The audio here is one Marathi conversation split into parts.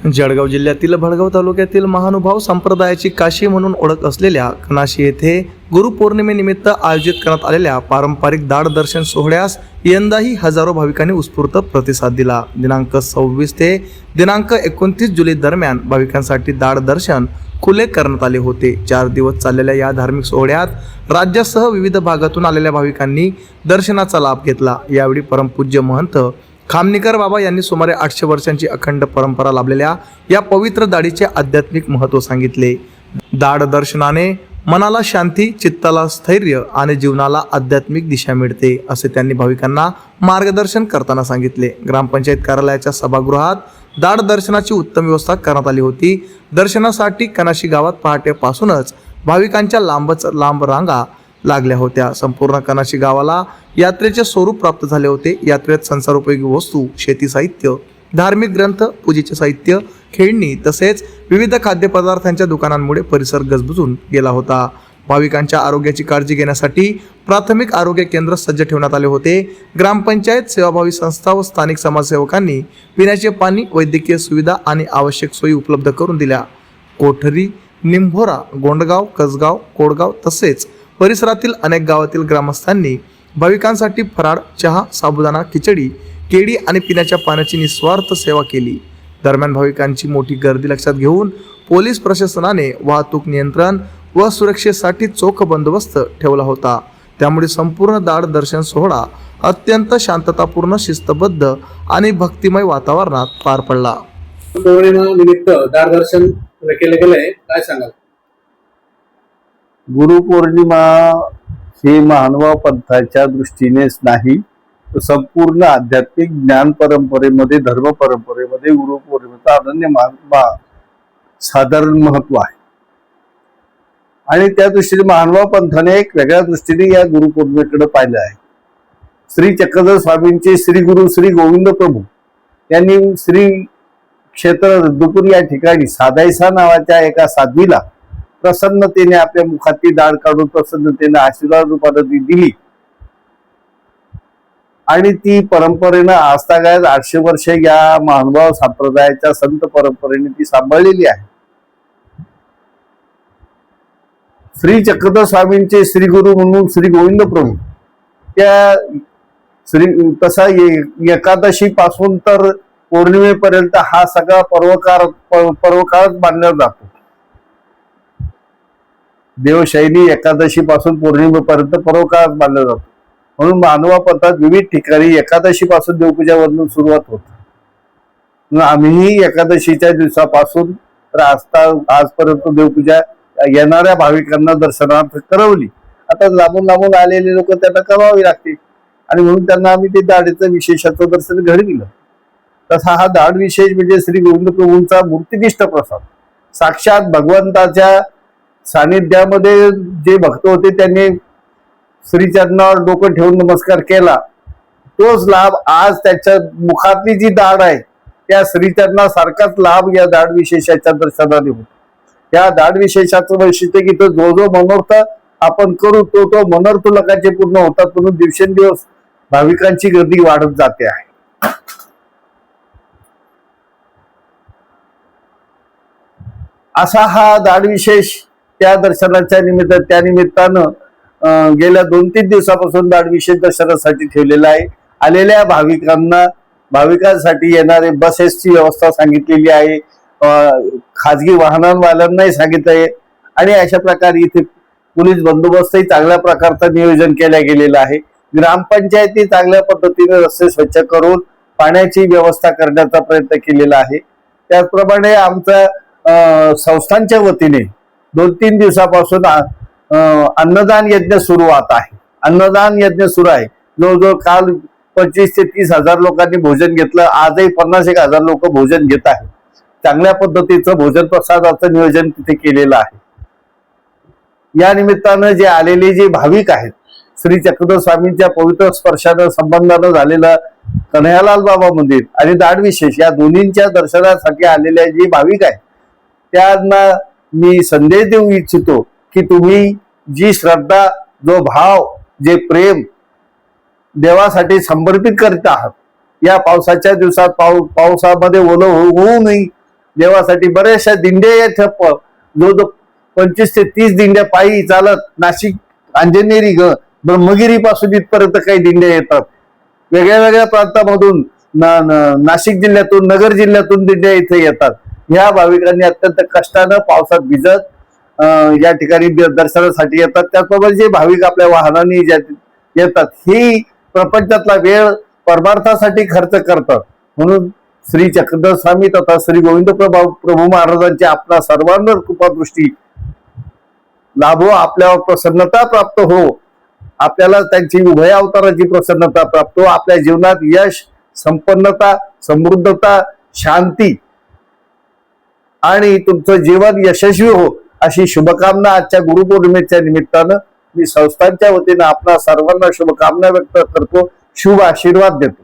जळगाव जिल्ह्यातील भडगाव तालुक्यातील महानुभाव संप्रदायाची काशी म्हणून ओळख असलेल्या कनाशी येथे गुरुपौर्णिमेनिमित्त आयोजित करण्यात आलेल्या पारंपरिक दाड दर्शन सोहळ्यास यंदाही हजारो भाविकांनी उत्स्फूर्त प्रतिसाद दिला। दिनांक 26 ते दिनांक 29 जुलै दरम्यान भाविकांसाठी दाड दर्शन खुले करण्यात आले होते। 4 दिवस चाललेल्या या धार्मिक सोहळ्यात राज्यासह विविध भागातून आलेल्या भाविकांनी दर्शनाचा लाभ घेतला। यावेळी परमपूज्य महंत खामनीकर बाबा यांनी सुमारे 800 वर्षांची अखंड परंपरा लाभलेल्या या पवित्र दाढीचे आध्यात्मिक महत्त्व सांगितले। दाढ दर्शनाने मनाला शांती, चित्ताला स्थैर्य आणि जीवनाला आध्यात्मिक दिशा मिळते, असे त्यांनी भाविकांना मार्गदर्शन करताना सांगितले। ग्रामपंचायत कार्यालयाच्या सभागृहात दाढ दर्शनाची उत्तम व्यवस्था करण्यात आली होती। दर्शनासाठी कनाशी गावात पहाटेपासूनच भाविकांच्या लांब रांगा लागल्या होत्या। संपूर्ण कनाशी गावाला यात्रेचे स्वरूप प्राप्त झाले होते। यात्रेत संसारोपयोगी वस्तू, शेती साहित्य, धार्मिक ग्रंथ, पूजेचे साहित्य, खेळणी तसेच विविध खाद्यपदार्थांच्या दुकानांमुळे परिसर गजबजून गेला होता। भाविकांच्या आरोग्याची काळजी घेण्यासाठी प्राथमिक आरोग्य केंद्र सज्ज ठेवण्यात आले होते। ग्रामपंचायत, सेवाभावी संस्था व स्थानिक समाजसेवकांनी पिण्याचे पाणी, वैद्यकीय सुविधा आणि आवश्यक सोयी उपलब्ध करून दिल्या। कोठरी, निंभोरा, गोंडगाव, कसगाव, कोडगाव तसेच परिसरातील अनेक गावातील ग्रामस्थांनी भाविकांसाठी फराळ, चहा, साबुदाणा, खिचडी, केळी आणि पिण्याच्या पाण्याची निस्वार्थ सेवा केली। दरम्यान भाविकांची मोठी गर्दी लक्षात घेऊन पोलीस प्रशासनाने वाहतूक नियंत्रण व सुरक्षेसाठी चोख बंदोबस्त ठेवला होता। त्यामुळे संपूर्ण दाढ दर्शन सोहळा अत्यंत शांततापूर्ण, शिस्तबद्ध आणि भक्तिमय वातावरणात पार पडला। पौर्णिमेनिमित्त दाढ दर्शन केले गेले, काय सांगाल? गुरुपौर्णिमा ही महानुभाव पंथाच्या दृष्टीनेच नाही तर संपूर्ण आध्यात्मिक ज्ञान परंपरेमध्ये, धर्म परंपरेमध्ये गुरुपौर्णिमेचा अनन्य साधारण महत्व आहे। आणि त्या दृष्टीने महानुभाव पंथाने एक वेगळ्या दृष्टीने या गुरुपौर्णिमेकडे पाहिलं आहे। श्री चक्रधर स्वामींचे श्री गुरु श्री गोविंद प्रभू यांनी श्री क्षेत्र रद्दपूर या ठिकाणी सादाईसा नावाच्या एका साध्वीला प्रसन्नतेने आपल्या मुखातली दाढ काढून प्रसन्नतेने आशीर्वाद रूपाने ती दिली आणि ती परंपरेनं आजतागायत 800 वर्षे या महानुभाव संप्रदायाच्या संत परंपरेने ती सांभाळलेली आहे। श्री चक्रधर स्वामींचे श्री गुरु म्हणून श्री गोविंद प्रभू त्या तसा एकादशी पासून तर पौर्णिमेपर्यंत हा सगळा पर्वकाळ मानला जातो। देवशैनी एकादशी पासून पौर्णिमेपर्यंत पर्वकाळ मानला जातो। म्हणून महानुभाव पंथात विविध ठिकाणी एकादशी पासून देवपूजा वरून सुरुवात होते। आम्हीही एकादशीच्या दिवसापासून तर आजपर्यंत देवपूजा येणाऱ्या भाविकांना दर्शनार्थ करवली। आता लांबून आलेले लोक त्यांना करावी लागते आणि म्हणून त्यांना आम्ही ते दाढीचं विशेषाचं दर्शन घडविलं। तसा हा दाढ विशेष म्हणजे श्री गोविंद प्रभूंचा मूर्तिनिष्ठ प्रसाद, साक्षात भगवंताच्या सानिध्यामध्ये जे भक्त होते त्यांनी श्रीचरणावर डोकं ठेवून नमस्कार केला, तोच लाभ आज त्याच्या मुखातली जी दाढ आहे त्या श्रीचरणासारखाच लाभ या दाढ विशेषाच्या दर्शनाने होतो। या दाढ विशेषाचं वैशिष्ट्य की तो जो मनोर्थ आपण करू तो मनोर्थ लोकांचे पूर्ण होतात, म्हणून दिवसेंदिवस भाविकांची गर्दी वाढत जाते आहे। असा हा दाढ विशेष त्या दर्शनाच्या निमित्तानं गेल्या 2-3 दिवसापासून दाढ विशेष दर्शनासाठी ठेवलेला आहे। आलेल्या भाविकांसाठी येणारे बसेसची व्यवस्था सांगितलेली आहे, खाजगी वाहनांवाल्यांनाही सांगितलं आहे आणि अशा प्रकारे इथे पोलीस बंदोबस्तही चांगल्या प्रकारचं नियोजन केलं गेलेलं आहे। ग्रामपंचायती चांगल्या पद्धतीने रस्ते स्वच्छ करून पाण्याची व्यवस्था करण्याचा प्रयत्न केलेला आहे। त्याचप्रमाणे आमच्या संस्थांच्या वतीने 2-3 दिवसापासून अन्नदान यज्ञ सुरुवात आहे। अन्नदान यज्ञ सुरू आहे। जवळजवळ काल 25 ते 30 हजार लोकांनी भोजन घेतलं। आजही 50-1 हजार लोक भोजन घेत आहेत। चांगल्या पद्धतीचं भोजन प्रसादाचं नियोजन तिथे केलेलं आहे। या निमित्तानं जे आलेले जे भाविक आहेत, श्री चक्रधर स्वामींच्या पवित्र स्पर्शानं संबंधानं झालेलं कन्हैयालाल बाबा मंदिर आणि दाढ विशेष या दोन्हींच्या दर्शनासाठी आलेले जे भाविक आहेत त्यांना मी संदेश देऊ इच्छितो की तुम्ही जी श्रद्धा, जो भाव, जे प्रेम देवासाठी समर्पित करीत आहात, या पावसाच्या दिवसात पावसामध्ये ओलं होऊ नये देवासाठी बऱ्याचशा दिंड्या या ठप्प जवळजवळ 25 ते 30 दिंड्या पायी चालत नाशिक अंजनेरी ब्रह्मगिरी पासून इथपर्यंत काही दिंड्या येतात. वेगळ्या वेगळ्या प्रांतामधून नाशिक जिल्ह्यातून नगर जिल्ह्यातून दिंड्या इथे येतात. ह्या भाविकांनी अत्यंत कष्टानं पावसात भिजत या ठिकाणी दर्शनासाठी येतात. त्याचबरोबर जे भाविक आपल्या वाहनांनी येतात ही प्रपंचातला वेळ परमार्थासाठी खर्च करतात. म्हणून श्री चक्रधर स्वामी तथा श्री गोविंद प्रभू महाराजांची आपला सर्वांवर कृपादृष्टी लाभो, आपल्यावर प्रसन्नता प्राप्त हो, आपल्याला त्यांची उभय अवताराची प्रसन्नता प्राप्त हो, आपल्या जीवनात यश, संपन्नता, समृद्धता, शांती आणि तुमचं जीवन यशस्वी हो अशी शुभकामना आजच्या गुरुपौर्णिमेच्या निमित्तानं मी संस्थांच्या वतीनं आपल्या सर्वांना शुभकामना व्यक्त करतो, शुभ आशीर्वाद देतो.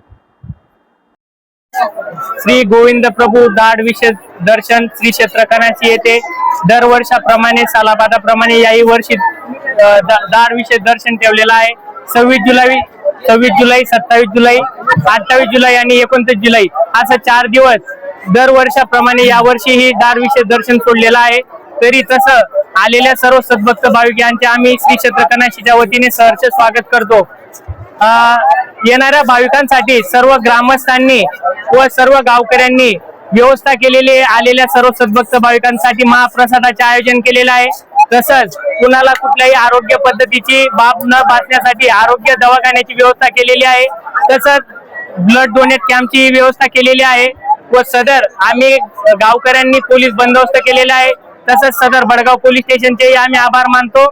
श्री गोविंद प्रभू दाड विशेष दर्शन श्री क्षेत्र कनाशी येथे दरवर्षाप्रमाणे सालाबादाप्रमाणे याही वर्षी दाड विशेष दर्शन ठेवलेलं आहे. 26 जुलै 27 जुलै 28 जुलै आणि 29 जुलै असं 4 दिवस दरवर्षाप्रमाणे यावर्षी ही दाड विशेष दर्शन सोडलेलं आहे. तरी तसं आलेल्या सर्व सद्भक्त भाविक यांचे आम्ही श्री क्षेत्र कनाशीच्या वतीने सहर्ष स्वागत करतो. येणाऱ्या भाविकांसाठी सर्व ग्रामस्थांनी व सर्व गावकऱ्यांनी व्यवस्था केलेली आहे. आलेल्या सर्व सद्भक्त भाविकांसाठी महाप्रसादाचे आयोजन केलेलं आहे. तसंच कुणाला कुठल्याही आरोग्य पद्धतीची बाब न भासण्यासाठी आरोग्य दवाखान्याची व्यवस्था केलेली आहे. तसंच ब्लड डोनेट कॅम्पची व्यवस्था केलेली आहे व सदर आम्ही गावकऱ्यांनी पोलीस बंदोबस्त केलेला आहे. तसंच सदर बडगाव पोलीस स्टेशनचे आम्ही आभार मानतो.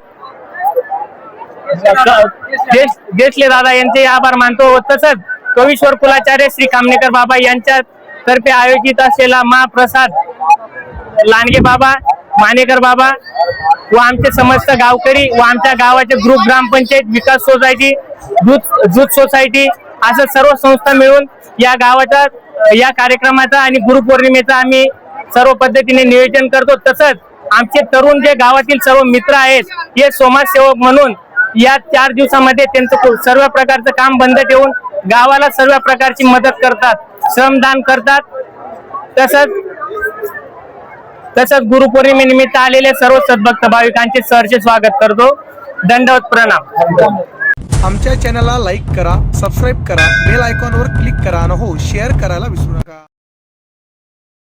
देशले दादा यांचे आभार मानतो. तसंच कवीश्वर कुलाचार्य श्री कामनेकर बाबा यांच्या तर्फे आयोजित असलेला महाप्रसाद लांडगे बाबा, मानेकर बाबा व आमचे समस्त गावकरी व आमच्या गावाचे ग्रुप ग्रामपंचायत, विकास सोसायटी, जूथ सोसायटी असं सर्व संस्था मिळून या गावाचा या कार्यक्रमाचा आणि गुरुपौर्णिमेचा आम्ही सर्व पद्धतीने नियोजन करतो. तसंच आमचे तरुण जे गावातील सर्व मित्र आहेत हे समाजसेवक म्हणून या 4 दिवसामध्ये त्यांचं सर्व प्रकारचं काम बंद ठेवून गावाला सर्व प्रकारची मदत करतात, श्रमदान करतात. तसंच गुरुपौर्णिमेनिमित्त आलेले सर्व सद्भक्त भाविकांचे सहर्ष स्वागत करतो. दंडवत प्रणाम. आमच्या चॅनलला लाईक करा, सबस्क्राईब करा, बेल आयकॉनवर क्लिक करा आणि हो शेअर करायला विसरू नका.